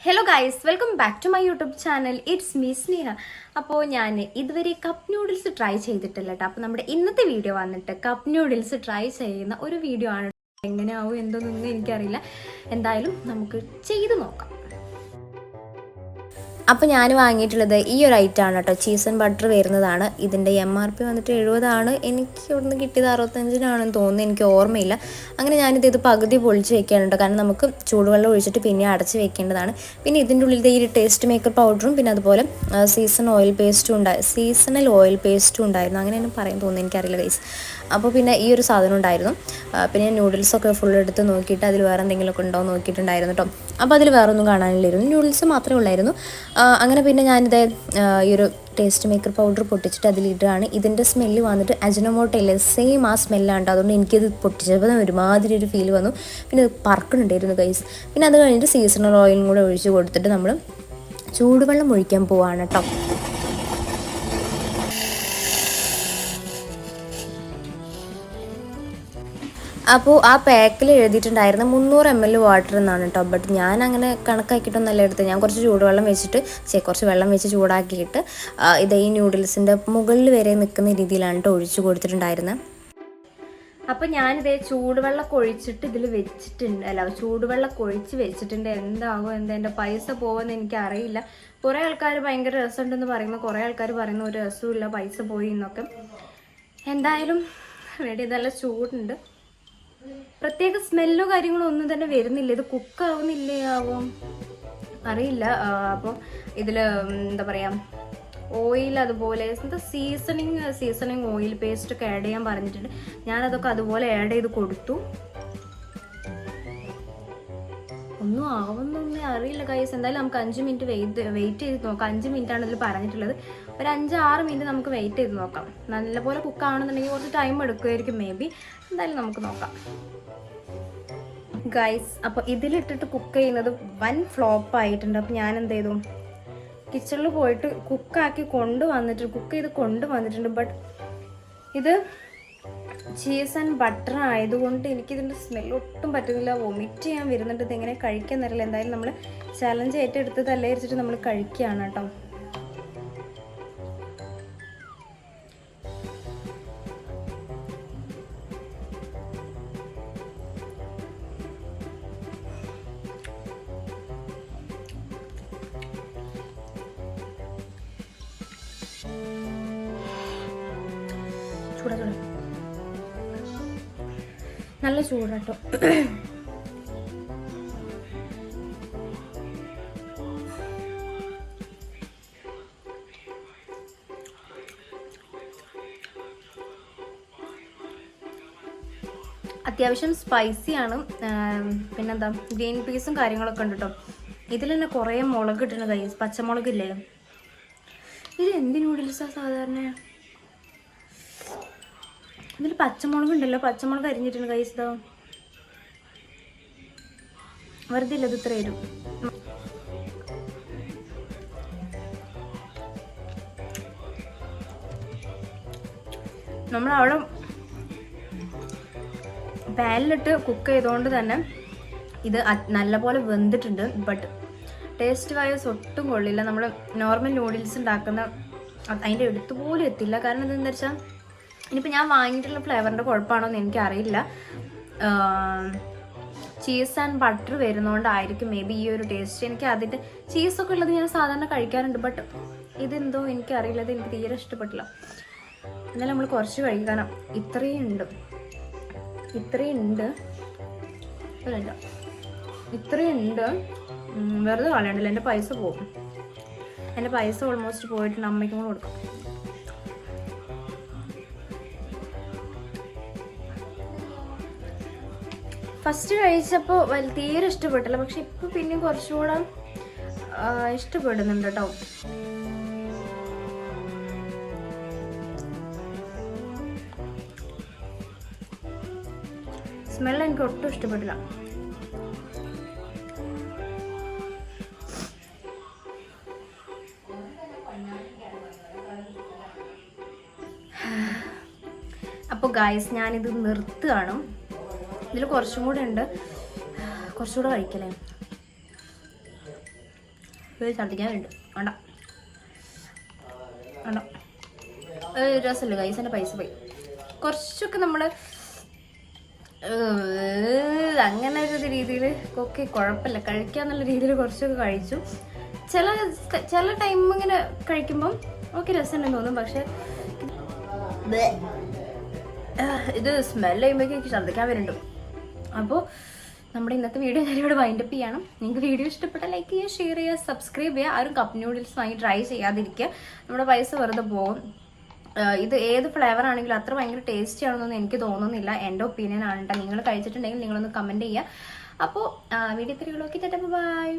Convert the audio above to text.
Hello guys, welcome back to my YouTube channel. It's me Sneha. അപ്പോൾ ഞാൻ ഇതുവരെ cup noodles try ചെയ്തിട്ടില്ല കേട്ടോ. അപ്പോൾ നമ്മുടെ ഇന്നത്തെ വീഡിയോ വന്നിട്ട് കപ്പ് നൂഡിൽസ് ട്രൈ ചെയ്യുന്ന ഒരു വീഡിയോ ആണ്. എങ്ങനെയാവും എന്തോന്നൊന്നും എനിക്കറിയില്ല. എന്തായാലും നമുക്ക് ചെയ്ത് നോക്കാം. അപ്പോൾ ഞാൻ വാങ്ങിയിട്ടുള്ളത് ഈ ഒരു ഐറ്റമാണ് കേട്ടോ. ചീസ് ആൻഡ് ബട്ടർ വരുന്നതാണ്. ഇതിൻ്റെ MRP വന്നിട്ട് 70 എനിക്ക് ഇവിടുന്ന് കിട്ടിയത് 65-നാണെന്ന് തോന്നുന്നു, എനിക്ക് ഓർമ്മയില്ല. അങ്ങനെ ഞാനിത് പകുതി പൊളിച്ച് വെക്കാനുണ്ട്, കാരണം നമുക്ക് ചൂടുവെള്ളം ഒഴിച്ചിട്ട് പിന്നെ അടച്ച് വെക്കേണ്ടതാണ്. പിന്നെ ഇതിൻ്റെ ഉള്ളിൽ ഈ ടേസ്റ്റ് മേക്കർ പൗഡറും പിന്നെ അതുപോലെ സീസണൽ ഓയിൽ പേസ്റ്റും ഉണ്ടായിരുന്നു. അങ്ങനെയാണ് പറയാൻ തോന്നുന്നു, എനിക്കറിയില്ല ഗൈസ്. അപ്പോൾ പിന്നെ ഈ ഒരു സാധനം ഉണ്ടായിരുന്നു. പിന്നെ നൂഡിൽസൊക്കെ ഫുൾ എടുത്ത് നോക്കിയിട്ട് അതിൽ വേറെ എന്തെങ്കിലുമൊക്കെ ഉണ്ടോ എന്ന് നോക്കിയിട്ടുണ്ടായിരുന്നു കേട്ടോ. അപ്പോൾ അതിൽ വേറെ ഒന്നും കാണാനില്ലായിരുന്നു, നൂഡിൽസ് മാത്രമേ ഉള്ളായിരുന്നു. അങ്ങനെ പിന്നെ ഞാനിത് ഈ ഒരു ടേസ്റ്റ് മേക്കർ പൗഡർ പൊട്ടിച്ചിട്ട് അതിലിട്ടാണ്. ഇതിൻ്റെ സ്മെല്ല് വന്നിട്ട് അജിനോമോട്ടോ ഇല്ലേ, സെയിം ആ സ്മെല്ലാണ്. അതുകൊണ്ട് എനിക്കിത് പൊട്ടിച്ചപ്പോൾ ഒരുമാതിരി ഒരു ഫീൽ വന്നു. പിന്നെ ഇത് പറക്കുന്നുണ്ടായിരുന്നു ഗൈസ്. പിന്നെ അത് കഴിഞ്ഞിട്ട് സീസണൽ ഓയിലും കൂടെ ഒഴിച്ച് കൊടുത്തിട്ട് നമ്മൾ ചൂടുവെള്ളം ഒഴിക്കാൻ പോവാണ് കേട്ടോ. അപ്പോൾ ആ പാക്കിൽ എഴുതിയിട്ടുണ്ടായിരുന്ന 300 ml വാട്ടർ എന്നാണ് കേട്ടോ. ബട്ട് ഞാൻ അങ്ങനെ കണക്കാക്കിയിട്ടൊന്നല്ല എടുത്തത്. ഞാൻ കുറച്ച് ചൂടുവെള്ളം വെച്ചിട്ട് കുറച്ച് വെള്ളം വെച്ച് ചൂടാക്കിയിട്ട് ഇത് ഈ നൂഡിൽസിൻ്റെ മുകളിൽ വരെ നിൽക്കുന്ന രീതിയിലാണ് കേട്ടോ ഒഴിച്ചു കൊടുത്തിട്ടുണ്ടായിരുന്നത്. അപ്പോൾ ഞാനിതേ ചൂടുവെള്ളം ഒഴിച്ചിട്ട് ഇതിൽ വെച്ചിട്ടുണ്ട്, ചൂടുവെള്ളം ഒഴിച്ച് വെച്ചിട്ടുണ്ട്. എന്താകും എൻ്റെ പൈസ പോകുമെന്ന് എനിക്കറിയില്ല. കുറേ ആൾക്കാർ ഭയങ്കര രസമുണ്ടെന്ന് പറയുന്നു, കുറേ ആൾക്കാർ പറയുന്നു ഒരു രസമില്ല, പൈസ പോയി എന്നൊക്കെ. എന്തായാലും റെഡി, നല്ല ചൂടുണ്ട്. പ്രത്യേക സ്മെല്ലോ കാര്യങ്ങളോ ഒന്നും തന്നെ വരുന്നില്ല. ഇത് കുക്കാവുന്നില്ലേ ആവും അറിയില്ല. അപ്പോൾ ഇതിൽ എന്താ പറയുക, ഓയിൽ അതുപോലെ എന്താ സീസണിങ് ഓയിൽ പേസ്റ്റ് ഒക്കെ ആഡ് ചെയ്യാൻ പറഞ്ഞിട്ടുണ്ട്. ഞാനതൊക്കെ അതുപോലെ ആഡ് ചെയ്ത് കൊടുത്തു. ഒന്നും ആവുന്നൊന്നും അറിയില്ല ഗൈസ്. എന്തായാലും നമുക്ക് 5 മിനിറ്റ് വെയിറ്റ് ചെയ്ത് നോക്കാം. 5 മിനിറ്റാണ് ഇതിൽ പറഞ്ഞിട്ടുള്ളത്. ഒരു 5-6 മിനിറ്റ് നമുക്ക് വെയിറ്റ് ചെയ്ത് നോക്കാം. നല്ലപോലെ കുക്കാവണമെന്നുണ്ടെങ്കിൽ കുറച്ച് ടൈം എടുക്കുമായിരിക്കും മേ ബി. എന്തായാലും നമുക്ക് നോക്കാം ഗൈസ്. അപ്പോൾ ഇതിലിട്ടിട്ട് കുക്ക് ചെയ്യുന്നത് വൻ ഫ്ലോപ്പ് ആയിട്ടുണ്ട്. അപ്പോൾ ഞാൻ എന്ത് ചെയ്തു, കിച്ചണിൽ പോയിട്ട് കുക്ക് ചെയ്ത് കൊണ്ടുവന്നിട്ടുണ്ട്. ബട്ട് ഇത് ചീസ് ആൻഡ് ബട്ടർ ആയതുകൊണ്ട് എനിക്കിതിൻ്റെ സ്മെൽ ഒട്ടും പറ്റുന്നില്ല. വൊമിറ്റ് ചെയ്യാൻ വരുന്നുണ്ട്. ഇതെങ്ങനെ കഴിക്കാൻ തരില്ല. എന്തായാലും നമ്മൾ ചലഞ്ച് ഏറ്റെടുത്തതല്ലേ വെച്ചിട്ട് നമ്മൾ കഴിക്കുകയാണ് കേട്ടോ. നല്ല ചൂടാട്ടോ. അത്യാവശ്യം സ്പൈസിയാണ്. പിന്നെന്താ, ഗ്രീൻ പീസും കാര്യങ്ങളൊക്കെ ഉണ്ട് കേട്ടോ. ഇതിൽ തന്നെ കുറേ മുളക് ഇട്ടുണ്ട് ഗൈസ്, പച്ചമുളകില്ലേ. ഇത് എന്ത് നൂഡിൽസാണ് സാധാരണ? ഇതിൽ പച്ചമുളക് ഉണ്ടല്ലോ, പച്ചമുളക് അരിഞ്ഞിട്ടുണ്ട് ഗൈസ്. ഇതോ വെറുതെ ഇല്ല, ഇത് ഇത്ര വരും. നമ്മളവിടെ പാനിലിട്ട് കുക്ക് ചെയ്തുകൊണ്ട് തന്നെ ഇത് നല്ലപോലെ വെന്തിട്ടുണ്ട്. ബട്ട് ടേസ്റ്റ് വൈസ് ഒട്ടും കൊള്ളില്ല. നമ്മൾ നോർമൽ നൂഡിൽസ് ഉണ്ടാക്കുന്ന അതിൻ്റെ അടുത്ത് പോലും എത്തില്ല. കാരണം എന്താണെന്ന് വെച്ചാൽ ഇനിയിപ്പോൾ ഞാൻ വാങ്ങിയിട്ടുള്ള ഫ്ലേവറിൻ്റെ കുഴപ്പമാണോ എന്ന് എനിക്കറിയില്ല. ചീസ് ആൻഡ് ബട്ടർ വരുന്നതുകൊണ്ടായിരിക്കും മേ ബി ഈ ഒരു ടേസ്റ്റ്. എനിക്ക് അതിൻ്റെ ചീസൊക്കെ ഉള്ളത് ഞാൻ സാധാരണ കഴിക്കാറുണ്ട്. ബട്ട് ഇതെന്തോ എനിക്കറിയില്ല, ഇത് എനിക്ക് തീരെ ഇഷ്ടപ്പെട്ടില്ല. എന്നാലും നമ്മൾ കുറച്ച് കഴിക്കും, കാരണം ഇത്രയും ഉണ്ട് വെറുതെ കളയണ്ടല്ലോ. എൻ്റെ പൈസ പോകും. എൻ്റെ പൈസ ഓൾമോസ്റ്റ് പോയിട്ടുണ്ട്. അമ്മയ്ക്കും കൂടെ കൊടുക്കാം. ഫസ്റ്റ് കഴിച്ചപ്പോൾ തീരെ ഇഷ്ടപ്പെട്ടില്ല, പക്ഷെ ഇപ്പോൾ പിന്നെയും കുറച്ചുകൂടെ ഇഷ്ടപ്പെടുന്നുണ്ട് കേട്ടോ. സ്മെൽ എനിക്ക് ഒട്ടും ഇഷ്ടപ്പെട്ടില്ല. അപ്പോൾ ഗൈസ്, ഞാനിത് നിർത്തുകയാണ്. ഇതിൽ കുറച്ചും കൂടെ ഉണ്ട്, കുറച്ചുകൂടെ കഴിക്കലേ. ഛർദ്ദിക്കാൻ വേണ്ട വേണ്ട വേണ്ട രസമല്ല ഗൈസ്. എൻ്റെ പൈസ പോയി. കുറച്ചൊക്കെ നമ്മൾ അങ്ങനെ ഒരു രീതിയിൽ ഒക്കെ കുഴപ്പമില്ല, കഴിക്കാന്നുള്ള രീതിയിൽ കുറച്ചൊക്കെ കഴിച്ചു. ചില ടൈം ഇങ്ങനെ കഴിക്കുമ്പം ഓക്കെ രസമുണ്ടെന്ന് തോന്നും. പക്ഷെ ഇത് സ്മെൽ ചെയ്യുമ്പോഴേക്കും എനിക്ക് ഛർദ്ദിക്കാൻ വരുന്നുണ്ട്. അപ്പോൾ നമ്മുടെ ഇന്നത്തെ വീഡിയോ ഞാനിവിടെ വൈൻഡപ്പ് ചെയ്യണം. നിങ്ങൾക്ക് വീഡിയോ ഇഷ്ടപ്പെട്ടാൽ ലൈക്ക് ചെയ്യുക, ഷെയർ ചെയ്യുക, സബ്സ്ക്രൈബ് ചെയ്യുക. ആരും കപ്പ് നൂഡിൽസ് വാങ്ങി ട്രൈ ചെയ്യാതിരിക്കുക. നമ്മുടെ പൈസ വെറുതെ പോകും. ഇത് ഏത് ഫ്ലേവർ ആണെങ്കിലും അത്ര ഭയങ്കര ടേസ്റ്റി ആണെന്നൊന്നും എനിക്ക് തോന്നുന്നില്ല. എൻ്റെ ഒപ്പീനിയൻ ആണ് കേട്ടോ. നിങ്ങൾ കഴിച്ചിട്ടുണ്ടെങ്കിൽ നിങ്ങളൊന്ന് കമൻറ്റ് ചെയ്യുക. അപ്പോൾ വീഡിയോ ഇത്രയുള്ളൂ. Okay, by.